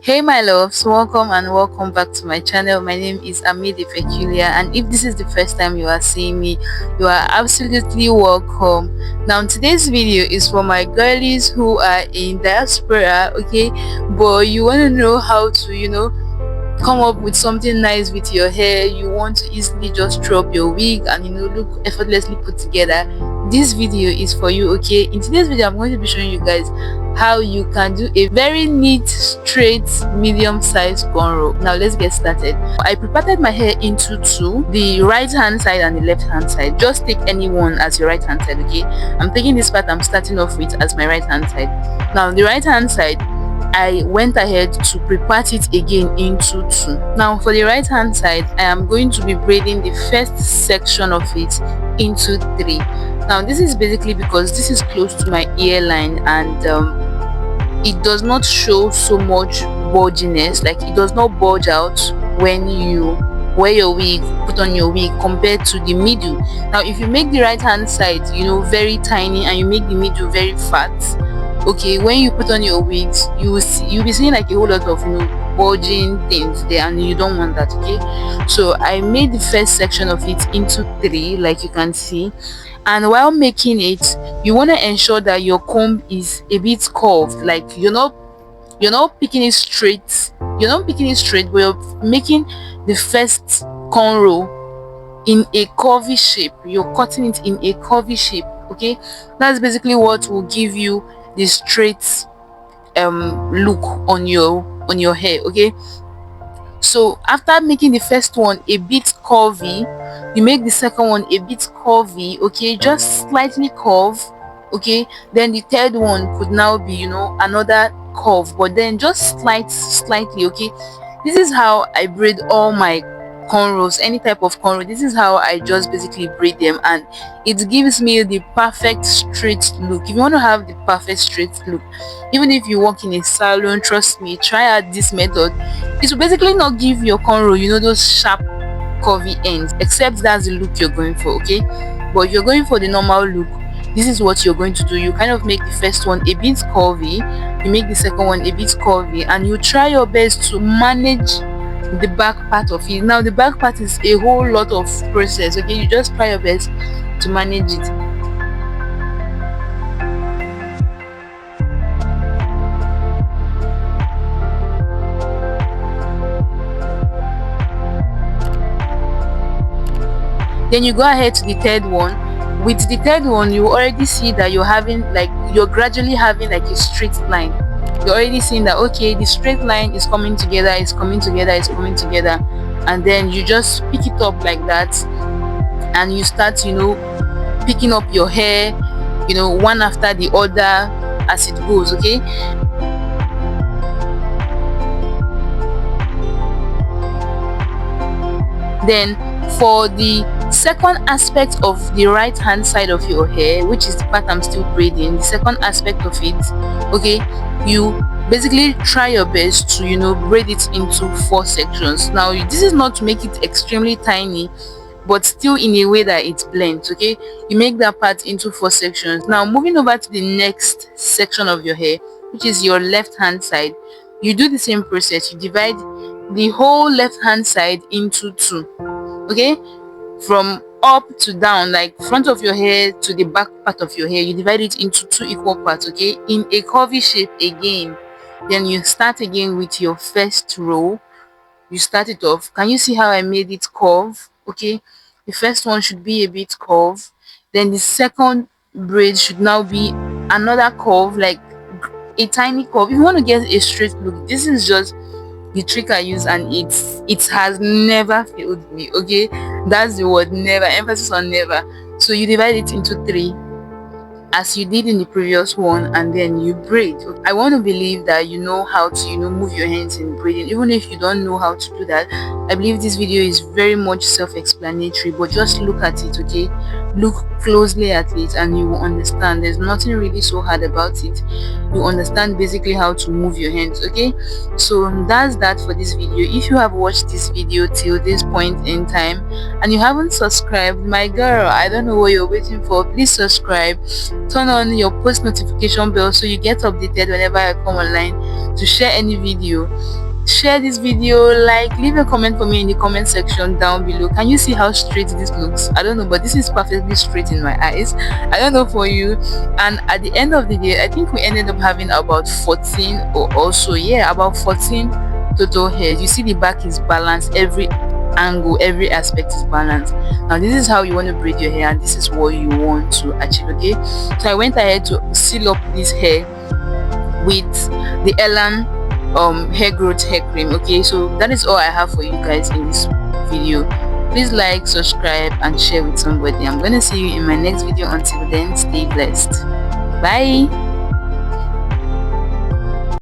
Hey my loves, welcome and welcome back to my channel. My name is Amede Peculiar, and if this is the first time you are seeing me, you are absolutely welcome. Now today's video is for my girlies who are in diaspora, okay, but you want to know how to come up with something nice with your hair. You want to easily just throw up your wig and look effortlessly put together. This video is for you. Okay, in today's video I'm going to be showing you guys how you can do a very neat straight medium sized cornrow. Now let's get started. I preparted my hair into two, the right hand side and the left hand side. Just take any one as your right hand side. Okay, I'm taking this part I'm starting off with as my right hand side. Now the right hand side, I went ahead to pre-part it again into two. Now for the right hand side, I am going to be braiding the first section of it into three. Now this is basically because this is close to my earline, and it does not show so much bulginess, like it does not bulge out when you wear your wig, put on your wig, compared to the middle. Now if you make the right hand side very tiny and you make the middle very fat, okay, when you put on your wigs, you'll be seeing like a whole lot of bulging things there, and you don't want that. Okay, so I made the first section of it into three, like you can see. And while making it, you want to ensure that your comb is a bit curved, like you're not picking it straight, but you're making the first cornrow in a curvy shape. You're cutting it in a curvy shape. Okay, that's basically what will give you the straight look on your hair. Okay, so after making the first one a bit curvy, you make the second one a bit curvy, okay, just slightly curve. Okay, then the third one could now be another curve, but then just slightly. Okay, this is how I braid all my cornrows, any type of cornrow. This is how I just basically braid them, and it gives me the perfect straight look. If you want to have the perfect straight look, even if you work in a salon, trust me, try out this method. It will basically not give your cornrow those sharp curvy ends, except that's the look you're going for. Okay, but if you're going for the normal look, this is what you're going to do. You kind of make the first one a bit curvy, you make the second one a bit curvy, and you try your best to manage the back part of it. Now the back part is a whole lot of process. Okay, you just try your best to manage it. Then you go ahead to the third one. With the third one, you already see that you're gradually having like a straight line. You're already seeing that, okay, the straight line is coming together, and then you just pick it up like that, and you start picking up your hair one after the other as it goes. Okay, then for the second aspect of the right hand side of your hair, which is the part I'm still braiding, the second aspect of it, okay, you basically try your best to braid it into four sections. Now this is not to make it extremely tiny, but still in a way that it blends. Okay, you make that part into four sections. Now moving over to the next section of your hair, which is your left hand side, you do the same process. You divide the whole left hand side into two. Okay, from up to down, like front of your hair to the back part of your hair, you divide it into two equal parts. Okay, in a curvy shape again. Then you start again with your first row. You start it off. Can you see how I made it curve? Okay, the first one should be a bit curve, then the second braid should now be another curve, like a tiny curve. If you want to get a straight look, this is just the trick I use, and it has never failed me. Okay, that's the word, never, emphasis on never. So you divide it into three as you did in the previous one, and then you braid. I want to believe that you know how to move your hands in braiding. Even if you don't know how to do that, I believe this video is very much self-explanatory, but just look at it, okay? Look closely at it and you will understand. There's nothing really so hard about it. You understand basically how to move your hands, okay? So that's that for this video. If you have watched this video till this point in time and you haven't subscribed, my girl, I don't know what you're waiting for. Please subscribe, turn on your post notification bell so you get updated whenever I come online to share any video. Share this video, like, leave a comment for me in the comment section down below. Can you see how straight this looks? I don't know, but this is perfectly straight in my eyes. I don't know for you. And at the end of the day, I think we ended up having about 14 or also, yeah, about 14 total hairs. You see the back is balanced, every angle, every aspect is balanced. Now this is how you want to braid your hair and this is what you want to achieve, okay? So I went ahead to seal up this hair with the Ellen hair growth hair cream. Okay, so that is all I have for you guys in this video. Please like, subscribe and share with somebody. I'm gonna see you in my next video. Until then, stay blessed. Bye.